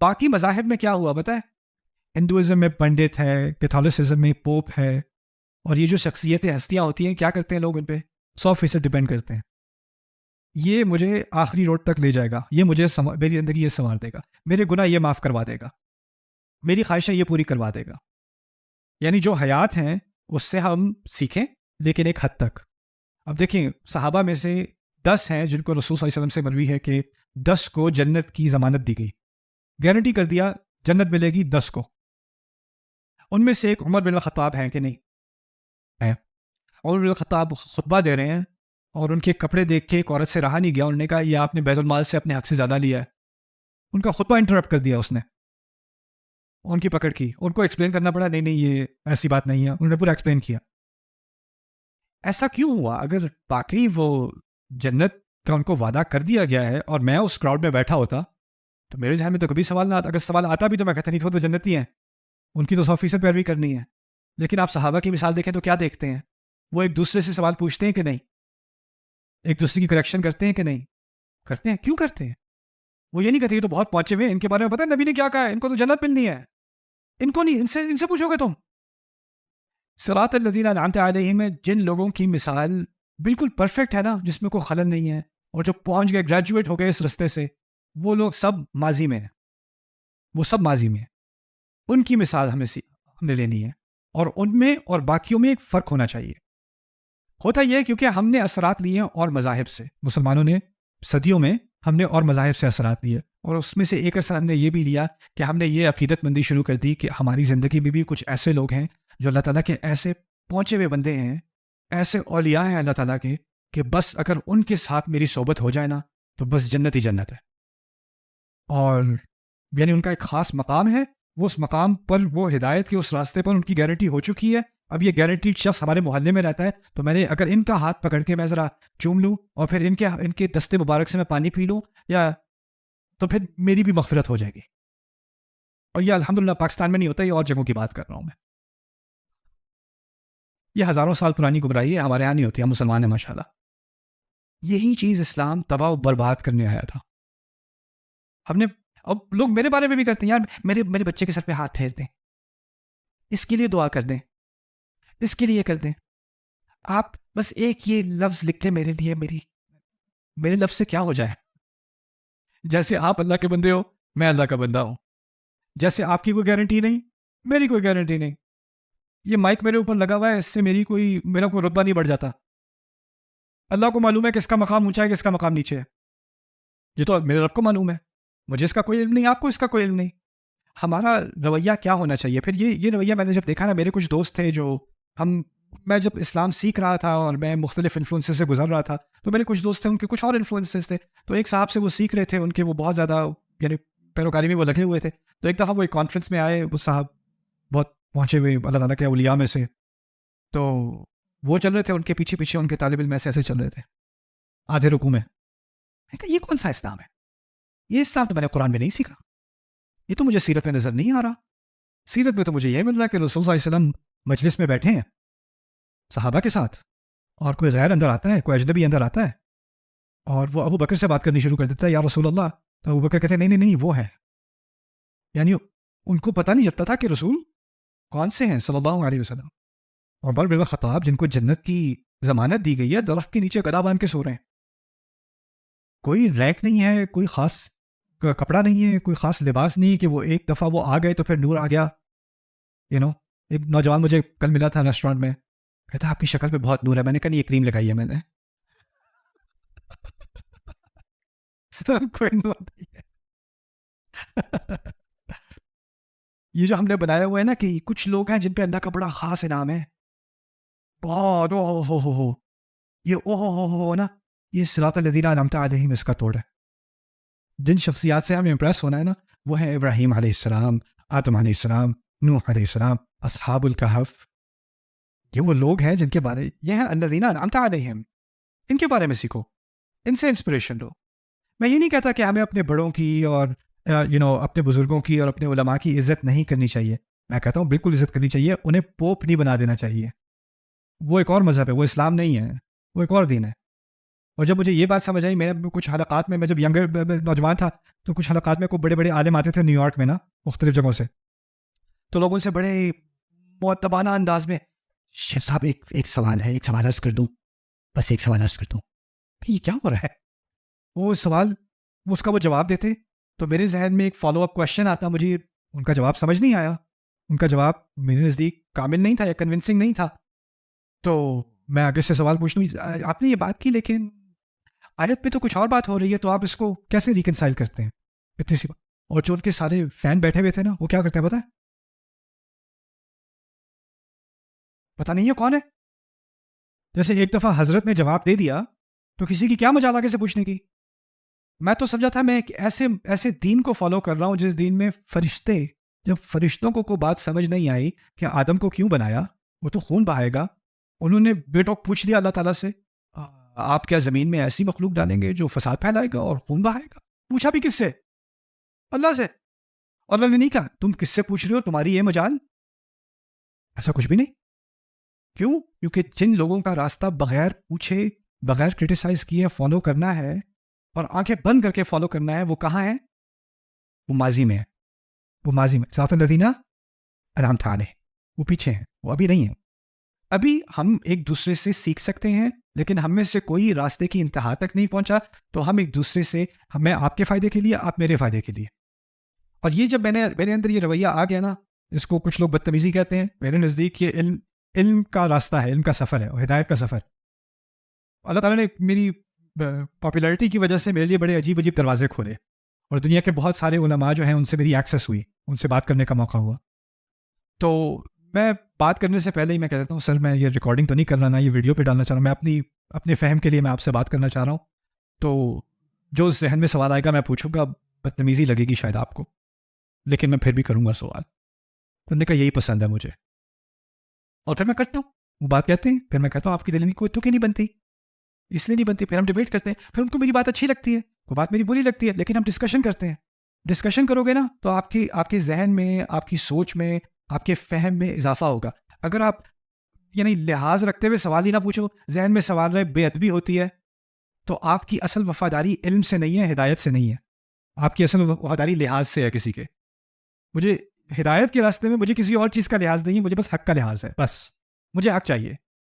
باقی مذاہب میں کیا ہوا پتہ ہے؟ ہندوازم میں پنڈت ہے، کیتھولسزم میں پوپ ہے، اور یہ جو شخصیتیں ہستیاں ہوتی ہیں کیا کرتے ہیں لوگ ان پہ 100% ڈپینڈ کرتے ہیں. یہ مجھے آخری روڈ تک لے جائے گا، یہ مجھے میری زندگی یہ سنوار دے گا، میرے گناہ یہ معاف کروا دے گا، میری خواہشیں یہ پوری کروا دے گا. یعنی جو حیات ہیں اس سے ہم سیکھیں لیکن ایک حد تک. اب دیکھیں صحابہ میں سے 10 ہیں جن کو رسول صلی اللہ علیہ وسلم سے مروی ہے کہ 10 کو جنت کی ضمانت دی گئی، گارنٹی کر دیا جنت ملے گی 10 کو. ان میں سے ایک عمر بن الخطاب ہیں کہ نہیں ہے. عمر بن الخطاب خطبہ دے رہے ہیں اور ان کے کپڑے دیکھ کے ایک عورت سے رہا نہیں گیا، انہوں نے کہا یہ آپ نے بیت المال سے اپنے حق سے زیادہ لیا ہے. ان کا خطبہ انٹرپٹ کر دیا اس نے، ان کی پکڑ کی، ان کو ایکسپلین کرنا پڑا، نہیں یہ ایسی بات نہیں ہے، انہوں نے پورا ایکسپلین کیا. ایسا کیوں ہوا؟ اگر باقی وہ جنت کا ان کو وعدہ کر دیا گیا ہے اور میں اس کراؤڈ میں بیٹھا ہوتا تو میرے ذہن میں تو کبھی سوال نہ آتا. اگر سوال آتا بھی تو میں کہتا نہیں تو جنتی ہیں، ان کی تو 100% پیروی کرنی ہے. لیکن آپ صحابہ کی مثال دیکھیں تو کیا دیکھتے ہیں؟ وہ ایک دوسرے سے سوال پوچھتے ہیں کہ نہیں؟ ایک دوسرے کی کریکشن کرتے ہیں کہ نہیں؟ کرتے ہیں. کیوں کرتے ہیں؟ وہ یہ نہیں کہتے یہ تو بہت پہنچے ہوئے، ان کے بارے میں پتہ ہے نبی نے کیا کہا ہے، ان کو تو جنت ملنی ہے، ان کو نہیں، ان سے پوچھو گے تم. صراط الذین انعمت علیہم میں جن لوگوں کی مثال بالکل پرفیکٹ ہے نا، جس میں کوئی خلل نہیں ہے، اور جو پہنچ گئے گریجویٹ ہو گئے اس رستے سے، وہ لوگ سب ماضی میں ہیں، وہ سب ماضی میں ہیں. ان کی مثال ہم نے لینی ہے، اور ان میں اور باقیوں میں ایک فرق ہونا چاہیے. ہوتا یہ ہے کیونکہ ہم نے اثرات لیے ہیں اور مذاہب سے، مسلمانوں نے صدیوں میں ہم نے اور مذاہب سے اثرات لیے، اور اس میں سے ایک اثر ہم نے یہ بھی لیا کہ ہم نے یہ عقیدت مندی شروع کر دی کہ ہماری زندگی میں بھی کچھ ایسے لوگ ہیں جو اللہ تعالیٰ کے ایسے پہنچے ہوئے بندے ہیں، ایسے اولیاء ہیں اللہ تعالیٰ کے کہ بس اگر ان کے ساتھ میری صحبت ہو جائے نا تو بس جنت ہی جنت ہے. اور یعنی ان کا ایک خاص مقام ہے، وہ اس مقام پر وہ ہدایت کے اس راستے پر ان کی گارنٹی ہو چکی ہے. اب یہ گارنٹیڈ شخص ہمارے محلے میں رہتا ہے تو میں نے اگر ان کا ہاتھ پکڑ کے میں ذرا چوم لوں اور پھر ان کے دستے مبارک سے میں پانی پی لوں یا تو پھر میری بھی مغفرت ہو جائے گی. اور یہ الحمدللہ پاکستان میں نہیں ہوتا، یہ اور جگہوں کی بات کر رہا ہوں میں. یہ ہزاروں سال پرانی گمراہی ہے، ہمارے یہاں نہیں ہوتی، ہم مسلمان ہیں ماشاءاللہ. یہی چیز اسلام تباہ و برباد کرنے آیا تھا. ہم نے اب لوگ میرے بارے میں بھی کرتے ہیں، یار میرے بچے کے سر پہ ہاتھ پھیر دیں، اس کے لیے دعا کر دیں، اس کے لیے کر دیں. آپ بس ایک یہ لفظ لکھ دیں میرے لیے، میرے لفظ سے کیا ہو جائے. جیسے آپ اللہ کے بندے ہو، میں اللہ کا بندہ ہوں. جیسے آپ کی کوئی گارنٹی نہیں، میری کوئی گارنٹی نہیں. یہ مائک میرے اوپر لگا ہوا ہے، اس سے میرا کوئی رتبہ نہیں بڑھ جاتا. اللہ کو معلوم ہے کس کا مقام اونچا ہے کس کا مقام نیچے ہے. یہ تو میرے رب کو معلوم ہے، مجھے اس کا کوئی علم نہیں، آپ کو اس کا کوئی علم نہیں. ہمارا رویہ کیا ہونا چاہیے پھر؟ یہ رویہ میں نے جب دیکھا نا، میرے کچھ دوست تھے جو میں جب اسلام سیکھ رہا تھا اور میں مختلف انفلوئنسز سے گزر رہا تھا تو میرے کچھ دوست تھے، ان کے کچھ اور انفلوئنسز تھے. تو ایک صاحب سے وہ سیکھ رہے تھے، ان کے وہ بہت زیادہ یعنی پیروکاری میں وہ لگے ہوئے تھے. تو ایک دفعہ وہ ایک کانفرنس میں آئے، وہ صاحب بہت پہنچے ہوئے اللہ تعالیٰ کے اولیاء میں سے. تو وہ چل رہے تھے، ان کے پیچھے پیچھے ان کے طالب علم ایسے چل رہے تھے آدھے رکوع میں. یہ کون سا اسلام ہے؟ یہ اسلام تو میں نے قرآن میں نہیں سیکھا، یہ تو مجھے سیرت میں نظر نہیں آ رہا. سیرت میں تو مجھے یہ مل رہا ہے کہ رسول صلی اللہ علیہ وسلم مجلس میں بیٹھے ہیں صحابہ کے ساتھ، اور کوئی غیر اندر آتا ہے، کوئی اجنبی اندر آتا ہے، اور وہ ابو بکر سے بات کرنی شروع کر دیتا ہے، یا رسول اللہ. تو ابو بکر کہتے ہیں نہیں وہ ہے. یعنی ان کو پتہ نہیں چلتا تھا کہ رسول کون سے ہیں صلی اللہ علیہ وسلم. اور عمر بن الخطاب جن کو جنت کی ضمانت دی گئی ہے، درخت کے نیچے گدا باندھ کے سو رہے ہیں. کوئی ریک نہیں ہے، کوئی خاص کپڑا نہیں ہے، کوئی خاص لباس نہیں کہ وہ ایک دفعہ وہ آ گئے تو پھر نور آ گیا. ایک نوجوان مجھے کل ملا تھا ریسٹورینٹ میں، کہتا آپ کی شکل پہ بہت نور ہے. میں نے کہا نہیں، یہ کریم لگائی ہے میں نے. کوئی نور نہیں ہے. یہ جو ہم نے بنایا ہوا ہے نا کہ کچھ لوگ ہیں جن پہ اللہ کا بڑا خاص انعام ہے، بہت ہو نا، یہ صراط الذین انعمت علیہم اس کا توڑ ہے. جن شخصیات سے ہمیں امپریس ہونا ہے نا، وہ ہیں ابراہیم علیہ السلام، آدم علیہ السلام، نوح علیہ السلام، اصحاب الکہف. یہ وہ لوگ ہیں جن کے بارے، یہ ہیں الذین انعمت علیہم. ان کے بارے میں سیکھو، ان سے انسپریشن لو. میں یہ نہیں کہتا کہ ہمیں اپنے بڑوں کی اور اپنے بزرگوں کی اور اپنے علماء کی عزت نہیں کرنی چاہیے. میں کہتا ہوں بالکل عزت کرنی چاہیے، انہیں پوپ نہیں بنا دینا چاہیے. وہ ایک اور مذہب ہے، وہ اسلام نہیں ہے، وہ ایک اور دین ہے. اور جب مجھے یہ بات سمجھ آئی، میں کچھ حلقات میں جب نوجوان تھا تو کچھ حلقات میں کوئی بڑے بڑے عالم آتے تھے نیو یارک میں نا، مختلف جگہوں سے، تو لوگوں سے بڑے معتبانہ انداز میں، شیخ صاحب ایک سوال ہے، ایک سوال عرض کر دوں، بس ایک سوال عرض کر دوں. یہ کیا ہو رہا ہے؟ وہ سوال، اس کا وہ جواب دیتے تو میرے ذہن میں ایک فالو اپ کوشچن آتا. مجھے ان کا جواب سمجھ نہیں آیا، ان کا جواب میرے نزدیک کامل نہیں تھا یا کنونسنگ نہیں تھا. تو میں آگے سے سوال پوچھ لوں، آپ نے یہ بات کی لیکن آیت پہ تو کچھ اور بات ہو رہی ہے، تو آپ اس کو کیسے ریکنسائل کرتے ہیں؟ اتنی سی بات. اور جو ان کے سارے فین بیٹھے ہوئے تھے نا، وہ کیا کرتے ہیں پتہ نہیں ہے کون ہے. جیسے ایک دفعہ حضرت نے جواب دے دیا تو کسی کی کیا مجال آگے سے پوچھنے کی. میں تو سمجھا تھا میں ایک ایسے دین کو فالو کر رہا ہوں جس دین میں فرشتے، جب فرشتوں کو کوئی بات سمجھ نہیں آئی کہ آدم کو کیوں بنایا، وہ تو خون بہائے گا، انہوں نے بے ٹوک پوچھ لیا اللہ تعالیٰ سے، آپ کیا زمین میں ایسی مخلوق ڈالیں گے جو فساد پھیلائے گا اور خون بہائے گا؟ پوچھا بھی کس سے؟ اللہ سے. اور اللہ نے نہیں کہا تم کس سے پوچھ رہے ہو، تمہاری یہ مجال، ایسا کچھ بھی نہیں. کیوں؟ کیونکہ جن لوگوں کا راستہ بغیر پوچھے، بغیر کرٹیسائز کیے فالو کرنا ہے اور آنکھیں بند کر کے فالو کرنا ہے، وہ کہاں ہے؟ وہ ماضی میں ہے. وہ ماضی میں ذات الذین انعمت علیہم، وہ پیچھے ہیں، وہ ابھی نہیں ہیں. ابھی ہم ایک دوسرے سے سیکھ سکتے ہیں، لیکن ہم میں سے کوئی راستے کی انتہا تک نہیں پہنچا، تو ہم ایک دوسرے سے، میں آپ کے فائدے کے لیے، آپ میرے فائدے کے لیے. اور یہ جب میرے اندر یہ رویہ آ گیا نا، اس کو کچھ لوگ بدتمیزی کہتے ہیں، میرے نزدیک یہ علم کا راستہ ہے، علم کا سفر ہے، اور ہدایت کا سفر. اللہ تعالیٰ نے میری پاپولیرٹی کی وجہ سے میرے لیے بڑے عجیب دروازے کھولے، اور دنیا کے بہت سارے علماء جو ہیں ان سے میری ایکسیس ہوئی، ان سے بات کرنے کا موقع ہوا. تو میں بات کرنے سے پہلے ہی میں کہہ دیتا ہوں، سر میں یہ ریکارڈنگ تو نہیں کر رہا نا، یہ ویڈیو پہ ڈالنا چاہ رہا ہوں، میں اپنے فہم کے لیے میں آپ سے بات کرنا چاہ رہا ہوں. تو جو ذہن میں سوال آئے گا میں پوچھوں گا، بدتمیزی لگے گی شاید آپ کو، لیکن میں پھر بھی کروں گا سوال. کرنے کا یہی پسند ہے مجھے، اور پھر میں کرتا ہوں. وہ بات کہتے ہیں، پھر میں کہتا ہوں آپ کی دل میں کوئی تو نہیں بنتی، اس لیے نہیں بنتی. پھر ہم ڈیبیٹ کرتے ہیں، پھر ان کو میری بات اچھی لگتی ہے، کوئی بات میری بری لگتی ہے، لیکن ہم ڈسکشن کرتے ہیں. ڈسکشن کرو گے نا تو آپ کے ذہن میں، آپ کی سوچ میں، آپ کے فہم میں اضافہ ہوگا. اگر آپ یعنی لحاظ رکھتے ہوئے سوال ہی نہ پوچھو، ذہن میں سوال رہے، بے ادبی ہوتی ہے، تو آپ کی اصل وفاداری علم سے نہیں ہے، ہدایت سے نہیں ہے. آپ کی اصل وفاداری لحاظ سے ہے کسی کے. مجھے ہدایت کے راستے میں مجھے کسی اور چیز کا لحاظ نہیں ہے، مجھے بس حق کا لحاظ ہے. بس مجھے حق چاہیے.